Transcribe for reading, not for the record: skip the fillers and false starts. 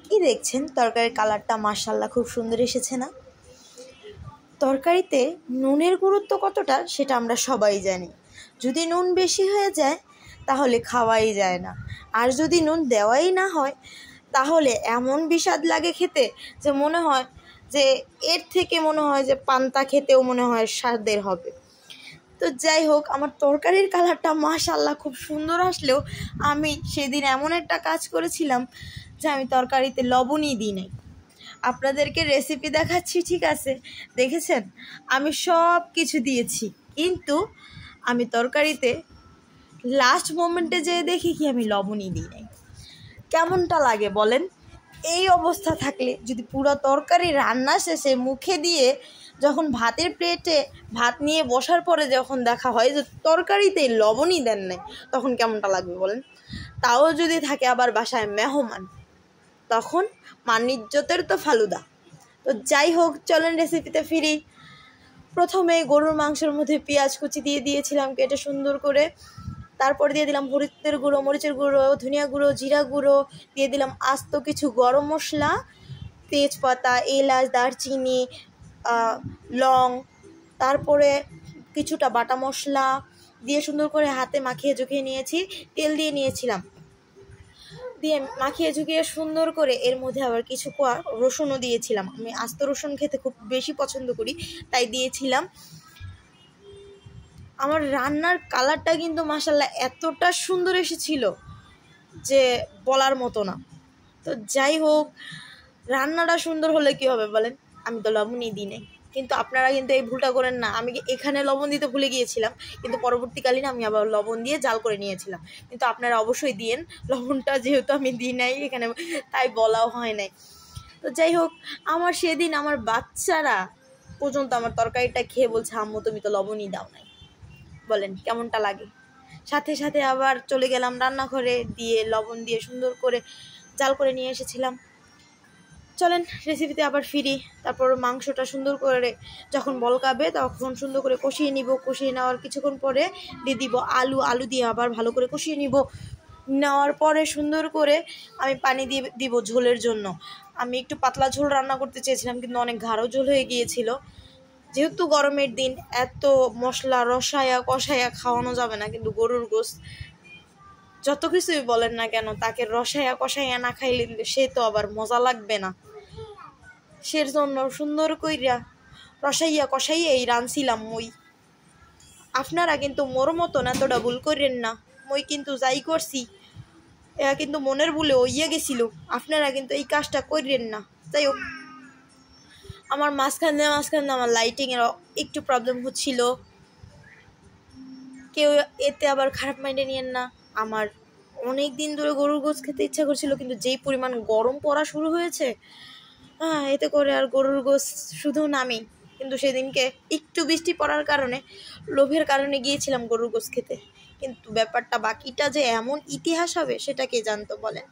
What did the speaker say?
কি দেখছেন? তরকারির কালারটা মাশাআল্লাহ খুব সুন্দর এসেছে না? তরকারিতে নুনের গুরুত্ব কতটা সেটা আমরা সবাই জানি। যদি নুন বেশি হয়ে যায় তাহলে খাওয়াই যায় না, আর যদি নুন দেওয়াই না হয় তাহলে এমন বিস্বাদ লাগে খেতে যে মনে হয় যে এর থেকে মনে হয় যে পান্তা খেতেও মনে হয় স্বাদের হবে। তো যাই হোক, আমার তরকারির কালারটা মাশাআল্লাহ খুব সুন্দর আসলেও আমি সেদিন এমন একটা কাজ করেছিলাম যে আমি তরকারিতে লবণই দিই নাই। আপনাদেরকে রেসিপি দেখাচ্ছি, ঠিক আছে, দেখেছেন আমি সব কিছু দিয়েছি, কিন্তু আমি তরকারিতে লাস্ট মোমেন্টে যেয়ে দেখি কি আমি লবণই দিই নাই। কেমনটা লাগে বলেন? এই অবস্থা থাকলে যদি পুরো তরকারি রান্না শেষে মুখে দিয়ে যখন ভাতের প্লেটে ভাত নিয়ে বসার পরে যখন দেখা হয় যে তরকারিতে লবণই দেন নাই, তখন কেমনটা লাগবে বলেন? তাও যদি থাকে আবার বাসায় মেহমান, তখন মান ইজ্জতের তো ফালুদা। তো যাই হোক, চলেন রেসিপিতে ফিরি। প্রথমে গরুর মাংসের মধ্যে পেঁয়াজ কুচি দিয়ে দিয়েছিলাম কেটে সুন্দর করে। তারপর দিয়ে দিলাম হলুদের গুঁড়ো, মরিচের গুঁড়ো, ধনিয়া গুঁড়ো, জিরা গুঁড়ো, দিয়ে দিলাম আস্ত কিছু গরম মশলা, তেজপাতা, এলাচ, দারচিনি, লং, তারপরে কিছুটা বাটা মশলা দিয়ে সুন্দর করে হাতে মাখিয়ে ঝুঁকিয়ে নিয়েছি। তেল দিয়ে নিয়েছিলাম, দিয়ে মাখিয়ে ঝুঁকিয়ে সুন্দর করে এর মধ্যে আবার কিছু কোয়া রসুনও দিয়েছিলাম। আমি আস্ত রসুন খেতে খুব বেশি পছন্দ করি, তাই দিয়েছিলাম। আমার রান্নার কালারটা কিন্তু মাশাআল্লাহ এতটা সুন্দর এসেছিল যে বলার মতো না। তো যাই হোক, রান্নাটা সুন্দর হলে কি হবে বলেন? আমি তো লবণই দিই নাই। কিন্তু আপনারা কিন্তু এই ভুলটা করেন না। আমি এখানে লবণ দিতে ভুলে গিয়েছিলাম, কিন্তু পরবর্তীকালীন আমি আবার লবণ দিয়ে জাল করে নিয়েছিলাম। কিন্তু আপনারা অবশ্যই দিয়েন লবণটা, যেহেতু আমি দিই নাই এখানে, তাই বলাও হয় নাই। তো যাই হোক, আমার সেদিন আমার বাচ্চারা পর্যন্ত আমার তরকারিটা খেয়ে বলছে, আম্মু তুমি তো লবণই দাও নাই। বলেন কেমনটা লাগে? সাথে সাথে আবার চলে গেলাম রান্নাঘরে, দিয়ে লবণ দিয়ে সুন্দর করে জাল করে নিয়ে এসেছিলাম। চলেন রেসিপিতে আবার ফিরি। তারপর মাংসটা সুন্দর করে যখন বলকাবে তখন সুন্দর করে কষিয়ে নিব। কষিয়ে নেওয়ার কিছুক্ষণ পরে দিয়ে দিব আলু দিয়ে আবার ভালো করে কষিয়ে নিব। নেওয়ার পরে সুন্দর করে আমি পানি দিয়ে দিব ঝোলের জন্য। আমি একটু পাতলা ঝোল রান্না করতে চেয়েছিলাম, কিন্তু অনেক গাঢ় ঝোল হয়ে গিয়েছিল। যেহেতু গরমের দিন, এত মশলা রসায়া কষায়া খাওয়ানো যাবে না, কিন্তু গরুর গোশত যত কিছুই বলেন না কেন, তাকে রসায়া কষাইয়া না খাইলে সে তো আবার মজা লাগবে না। সের জন্য সুন্দর কইরা রসাইয়া কষাইয়া এই রানছিলাম মই। আপনারা কিন্তু মোর মতন এতটা ভুল করেন না। মই কিন্তু যাই করছি এরা কিন্তু মনের ভুলে হইয়া গেছিল, আপনারা কিন্তু এই কাজটা করেন না। যাই হোক, আমার মাঝখানে আমার লাইটিংয়ের একটু প্রবলেম হচ্ছিল, কেউ এতে আবার খারাপ মাইন্ডে নিয়েন না। আমার অনেক দিন ধরে গরুর গোশত খেতে ইচ্ছা করছিল, কিন্তু যেই পরিমাণ গরম পড়া শুরু হয়েছে, এতে করে আর গরুর গোশত শুধু নামি। কিন্তু সেদিনকে একটু বৃষ্টি পড়ার কারণে, লোভের কারণে গিয়েছিলাম গরুর গোশত খেতে, কিন্তু ব্যাপারটা বাকিটা যে এমন ইতিহাস হবে সেটা কে জানতো বলেন?